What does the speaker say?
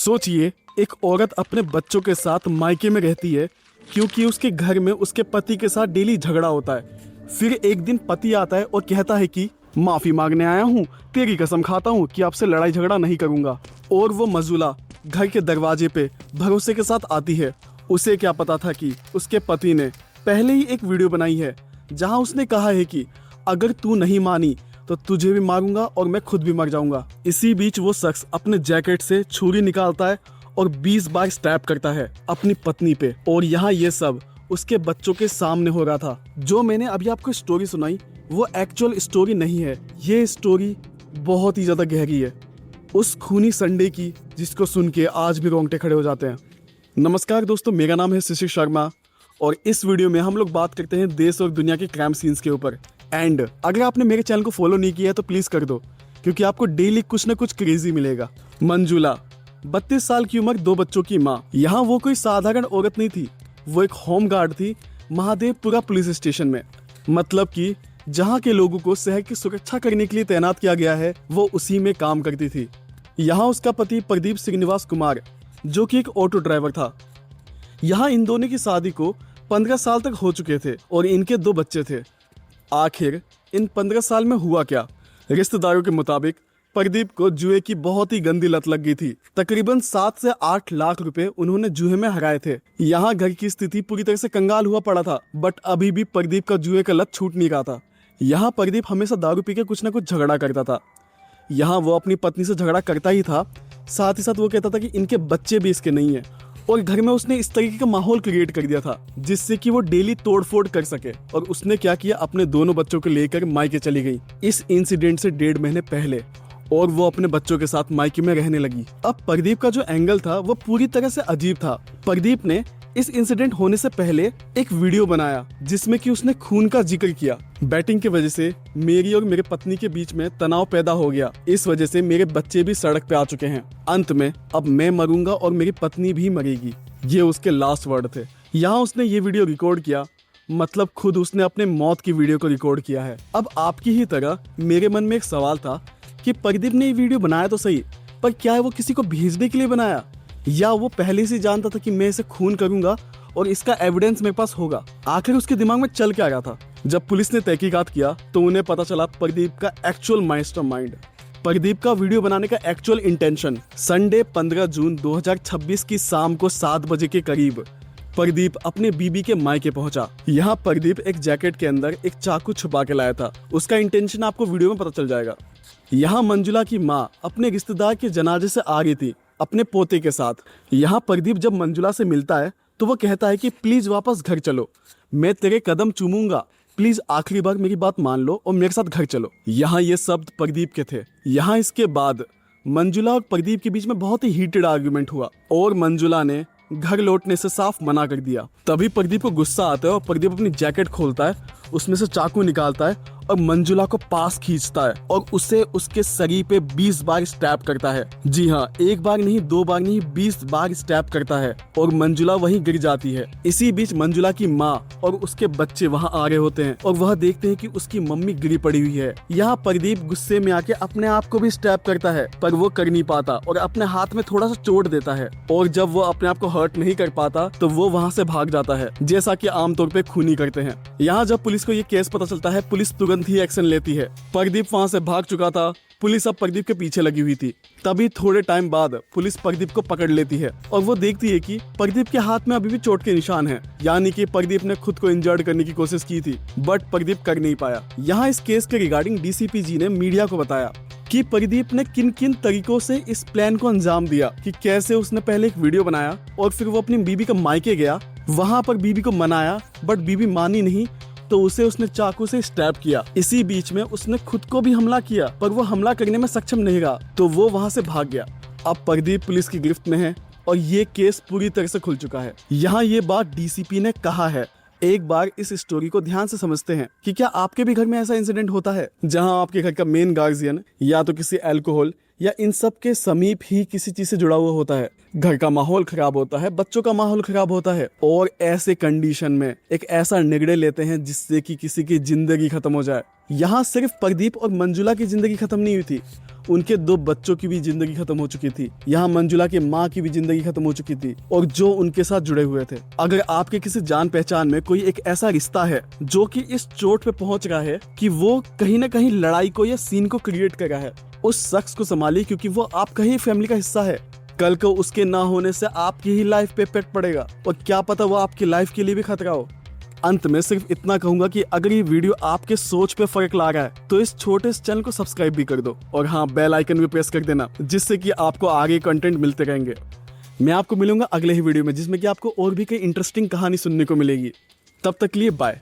सोचिए, एक औरत अपने बच्चों के साथ मायके में रहती है क्योंकि उसके घर में उसके पति के साथ डेली झगड़ा होता है। फिर एक दिन पति आता है और कहता है कि माफी मांगने आया हूँ, तेरी कसम खाता हूँ कि आपसे लड़ाई झगड़ा नहीं करूंगा। और वो मजूला घर के दरवाजे पे भरोसे के साथ आती है। उसे क्या पता था कि उसके पति ने पहले ही एक वीडियो बनाई है जहाँ उसने कहा है कि अगर तू नहीं मानी तो तुझे भी मारूंगा और मैं खुद भी मर जाऊंगा। इसी बीच वो शख्स अपने जैकेट से छुरी निकालता है और 20 बार स्टैप करता है अपनी पत्नी पे। और यहाँ ये सब उसके बच्चों के सामने हो रहा था। जो मैंने अभी आपको स्टोरी सुनाई वो एक्चुअल स्टोरी नहीं है, ये स्टोरी बहुत ही ज्यादा गहरी है, उस खूनी संडे की जिसको सुन के आज भी रोंगटे खड़े हो जाते हैं। नमस्कार दोस्तों, मेरा नाम है शिशिर शर्मा और इस वीडियो में हम लोग बात करते हैं देश और दुनिया के क्राइम सीन्स के ऊपर। एंड अगर आपने मेरे चैनल को फॉलो नहीं किया है तो प्लीज कर दो, क्योंकि आपको डेली कुछ ना कुछ क्रेजी मिलेगा। मंजुला 32 साल की उम्र, 2 बच्चों की माँ। यहाँ वो कोई साधारण औरत नहीं थी, वो एक होम गार्ड थी महादेवपुरा पुलिस स्टेशन में। मतलब कि जहाँ के लोगों को शहर की सुरक्षा करने के लिए तैनात किया गया है, वो उसी में काम करती थी। यहाँ उसका पति प्रदीप श्रीनिवास कुमार, जो कि एक ऑटो ड्राइवर था। यहाँ इन दोनों की शादी को 15 साल तक हो चुके थे और इनके 2 बच्चे थे। आखिर इन 15 साल में हुआ क्या? रिश्तेदारों के मुताबिक प्रदीप को जुए की बहुत ही गंदी लत लग गई थी। तकरीबन 7 से 8 लाख रुपए उन्होंने जुए में हराए थे। यहाँ घर की स्थिति पूरी तरह से कंगाल हुआ पड़ा था, बट अभी भी प्रदीप का जुए का लत छूट नहीं रहा था। यहाँ प्रदीप हमेशा दारू पी के कुछ ना कुछ झगड़ा करता था। यहाँ वो अपनी पत्नी से झगड़ा करता ही था, साथ ही साथ वो कहता था कि इनके बच्चे भी इसके नहीं है। और घर में उसने इस तरीके का माहौल क्रिएट कर दिया था जिससे कि वो डेली तोड़फोड़ कर सके। और उसने क्या किया, अपने दोनों बच्चों को लेकर मायके चली गई इस इंसिडेंट से 1.5 महीने पहले, और वो अपने बच्चों के साथ मायके में रहने लगी। अब प्रदीप का जो एंगल था वो पूरी तरह से अजीब था। प्रदीप ने इस इंसिडेंट होने से पहले एक वीडियो बनाया जिसमें कि उसने खून का जिक्र किया। बैटिंग की वजह से मेरी और मेरे पत्नी के बीच में तनाव पैदा हो गया, इस वजह से मेरे बच्चे भी सड़क पे आ चुके हैं। अंत में अब मैं मरूंगा और मेरी पत्नी भी मरेगी, ये उसके लास्ट वर्ड थे। यहाँ उसने ये वीडियो रिकॉर्ड किया, मतलब खुद उसने अपने मौत की वीडियो को रिकॉर्ड किया है। अब आपकी ही तरह मेरे मन में एक सवाल था कि प्रदीप ने ये वीडियो बनाया तो सही, पर क्या है वो किसी को भेजने के लिए बनाया, या वो पहले से जानता था कि मैं इसे खून करूंगा और इसका एविडेंस मेरे पास होगा? आखिर उसके दिमाग में चल क्या रहा था? जब पुलिस ने तहकीकात किया तो उन्हें पता चला प्रदीप का एक्चुअल मास्टरमाइंड, प्रदीप का वीडियो बनाने का एक्चुअल इंटेंशन। संडे 15 जून 2026 की शाम को 7 बजे के करीब प्रदीप अपने बीबी के मायके पहुंचा। यहाँ प्रदीप एक जैकेट के अंदर एक चाकू छुपा के लाया था। उसका इंटेंशन आपको वीडियो में पता चल जाएगा। यहाँ मंजुला की माँ अपने रिश्तेदार के जनाजे से आ रही थी अपने पोते के साथ। यहाँ प्रदीप जब मंजुला से मिलता है तो वो कहता है कि प्लीज वापस घर चलो, मैं तेरे कदम चूमूंगा, प्लीज आखिरी बार मेरी बात मान लो और मेरे साथ घर चलो। यहाँ ये शब्द प्रदीप के थे। यहाँ इसके बाद मंजुला और प्रदीप के बीच में बहुत ही हीटेड आर्गुमेंट हुआ और मंजुला ने घर लौटने से साफ मना कर दिया। तभी प्रदीप को गुस्सा आता है और प्रदीप अपनी जैकेट खोलता है, उसमें से चाकू निकालता है और मंजुला को पास खींचता है और उसे उसके शरीर पे 20 बार स्टैप करता है। जी हाँ, 1 बार नहीं, 2 बार नहीं, 20 बार स्टैप करता है और मंजुला वहीं गिर जाती है। इसी बीच मंजुला की माँ और उसके बच्चे वहाँ आ रहे होते हैं और वह देखते हैं कि उसकी मम्मी गिरी पड़ी हुई है। यहाँ प्रदीप गुस्से में आके अपने आप को भी स्टैप करता है, पर वो कर नहीं पाता और अपने हाथ में थोड़ा सा चोट देता है। और जब वो अपने आप को हर्ट नहीं कर पाता तो वो वहाँ से भाग जाता है, जैसा कि आमतौर पे खूनी करते हैं। यहाँ जब पुलिस को ये केस पता चलता है, पुलिस तुरंत ही एक्शन लेती है। प्रदीप वहाँ से भाग चुका था, पुलिस अब प्रदीप के पीछे लगी हुई थी। तभी थोड़े टाइम बाद पुलिस प्रदीप को पकड़ लेती है और वो देखती है कि प्रदीप के हाथ में अभी भी चोट के निशान हैं, यानी कि प्रदीप ने खुद को इंजर्ड करने की कोशिश की थी, बट प्रदीप कर नहीं पाया। यहाँ इस केस के रिगार्डिंग डीसीपी जी ने मीडिया को बताया कि प्रदीप ने किन किन तरीकों से इस प्लान को अंजाम दिया, कि कैसे उसने पहले एक वीडियो बनाया और फिर वो अपनी बीबी के मायके गया, वहाँ पर बीबी को मनाया, बट बीबी मानी नहीं तो उसे उसने चाकू से स्टैब किया। इसी बीच में उसने खुद को भी हमला किया, पर वो हमला करने में सक्षम नहीं रहा तो वो वहाँ से भाग गया। अब प्रदीप पुलिस की गिरफ्त में है और ये केस पूरी तरह से खुल चुका है। यहाँ ये बात डीसीपी ने कहा है। एक बार इस स्टोरी को ध्यान से समझते हैं कि क्या आपके भी घर में ऐसा इंसिडेंट होता है जहां आपके घर का मेन गार्जियन या तो किसी अल्कोहल या इन सब के समीप ही किसी चीज से जुड़ा हुआ होता है, घर का माहौल खराब होता है, बच्चों का माहौल खराब होता है और ऐसे कंडीशन में एक ऐसा निर्णय लेते हैं जिससे कि किसी की जिंदगी खत्म हो जाए। यहाँ सिर्फ प्रदीप और मंजुला की जिंदगी खत्म नहीं हुई थी, उनके 2 बच्चों की भी जिंदगी खत्म हो चुकी थी। यहाँ मंजुला की माँ की भी जिंदगी खत्म हो चुकी थी और जो उनके साथ जुड़े हुए थे। अगर आपके किसी जान पहचान में कोई एक ऐसा रिश्ता है जो कि इस चोट पे पहुंच रहा है कि वो कहीं ना कहीं लड़ाई को या सीन को क्रिएट कर रहा है, उस शख्स को संभालिए, क्योंकि वो आपका ही फैमिली का हिस्सा है। कल को उसके ना होने से आपकी ही लाइफ पे इफेक्ट पड़ेगा और क्या पता वो आपकी लाइफ के लिए भी खतरा हो। अंत में सिर्फ इतना कहूंगा कि अगर ये वीडियो आपके सोच पे फर्क ला रहा है तो इस छोटे से चैनल को सब्सक्राइब भी कर दो और हाँ, बेल आइकन भी प्रेस कर देना, जिससे कि आपको आगे कंटेंट मिलते रहेंगे। मैं आपको मिलूंगा अगले ही वीडियो में, जिसमें कि आपको और भी कई इंटरेस्टिंग कहानी सुनने को मिलेगी। तब तक के लिए बाय।